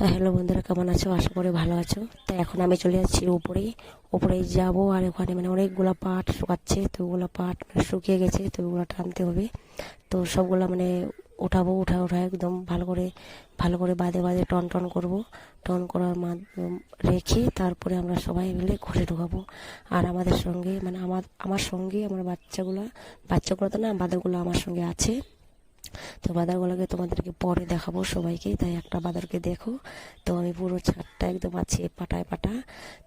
Hello বন্ধুরা, কেমন আছো? আশা করি ভালো আছো। তো এখন আমি চলে যাচ্ছি উপরে উপরে যাব। আর ওখানে অনেকগুলো পাট শুকাচ্ছে, তো ওগুলো পাট শুকিয়ে গেছে, তো ওগুলো টানতে হবে। তো সবগুলো উঠাবো, উঠা একদম ভালো করে বাদে বাদে টন টন করব। টন করার মাধ্যম রেখে তারপরে আমরা সবাই মিলে ঘরে ঢুকাবো। আর আমাদের সঙ্গে আমার সঙ্গে আমার বাচ্চাগুলো তো না, বাদরগুলো আমার সঙ্গে আছে। তো বাঁদরগুলোকে তোমাদেরকে পরে দেখাবো সবাইকে, তাই একটা বাঁদরকে দেখো। তো আমি পুরো ছাদটা একদম আছে পাটায় পাটা।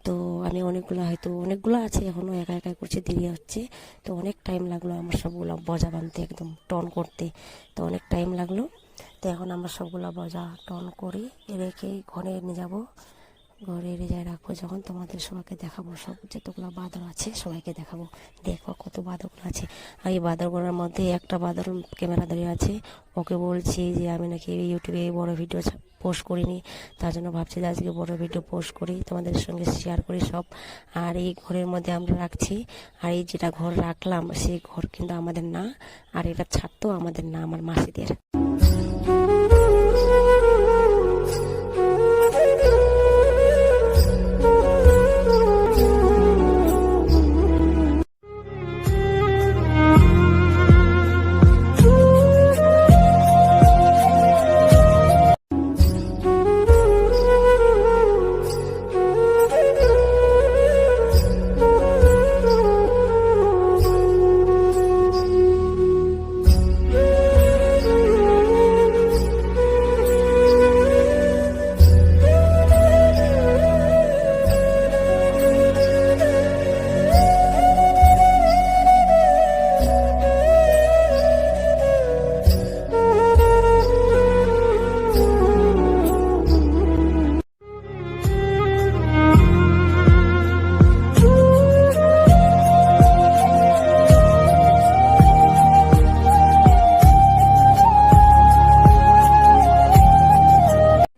তো আমি অনেকগুলো আছে এখনো, একা একা করছে, দেরি হচ্ছে। তো অনেক টাইম লাগলো আমার সবগুলো বজা বানতে, একদম টন করতে। তো অনেক টাইম লাগলো। তো এখন আমরা সবগুলো বজা টন করে রেখে ঘরে নিয়ে যাবো। ঘরে রেজায় রাখবো, যখন তোমাদের সবাইকে দেখাবো, সব যতগুলো বাঁদর আছে সবাইকে দেখাবো। দেখো কত বাঁদরগুলো আছে। আর এই বাঁদরগুলোর মধ্যে একটা বাঁদর ক্যামেরা ধরে আছে। ওকে বলছি যে আমি নাকি ইউটিউবে বড় ভিডিও পোস্ট করিনি, তার জন্য ভাবছি যে আজকে বড় ভিডিও পোস্ট করি, তোমাদের সঙ্গে শেয়ার করি সব। আর এই ঘরের মধ্যে আমরা রাখছি। আর এই যেটা ঘর রাখলাম সেই ঘর কিন্তু আমাদের না, আর এটা ছাদ তো আমাদের না, আমার মাসিদের।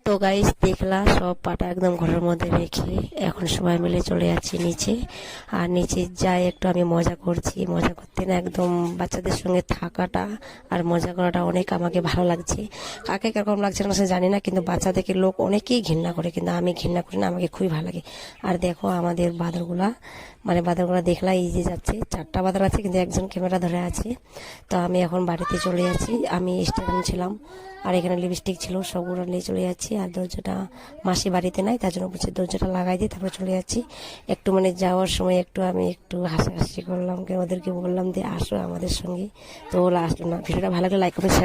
তো গাইস, দেখলা সব পাটা একদম ঘরের মধ্যে রেখে এখন সবাই মিলে চলে যাচ্ছি নিচে। আর নিচে যাই একটু আমি মজা করছি। মজা করতে না, একদম বাচ্চাদের সঙ্গে থাকাটা আর মজা করাটা অনেক আমাকে ভালো লাগছে। কাকে কিরকম লাগছে না সে জানি না, কিন্তু বাচ্চাদেরকে লোক অনেকেই ঘৃণা করে, কিন্তু আমি ঘৃণা করি না, আমাকে খুবই ভালো লাগে। আর দেখো আমাদের বাঁদরগুলা দেখলা এই যে যাচ্ছে, 4টা বাঁদর আছে, কিন্তু একজন ক্যামেরা ধরে আছে। তো আমি এখন বাড়িতে চলে যাচ্ছি। আমি স্টেশন ছিলাম, আর এখানে লিপস্টিক ছিল, সবগুলো নিয়ে চলে যাচ্ছি। আর দরজাটা মাসি বাড়িতে নাই, তার জন্য বলছি দরজাটা লাগাই দিই, তারপরে চলে যাচ্ছি। একটু যাওয়ার সময় আমি একটু হাসাহাসি করলাম, ওদেরকে বললাম যে আসো আমাদের সঙ্গে। তো ওরা আসলো না। ভিডিওটা ভালো লাগলে লাইক কমেন্ট শেয়ার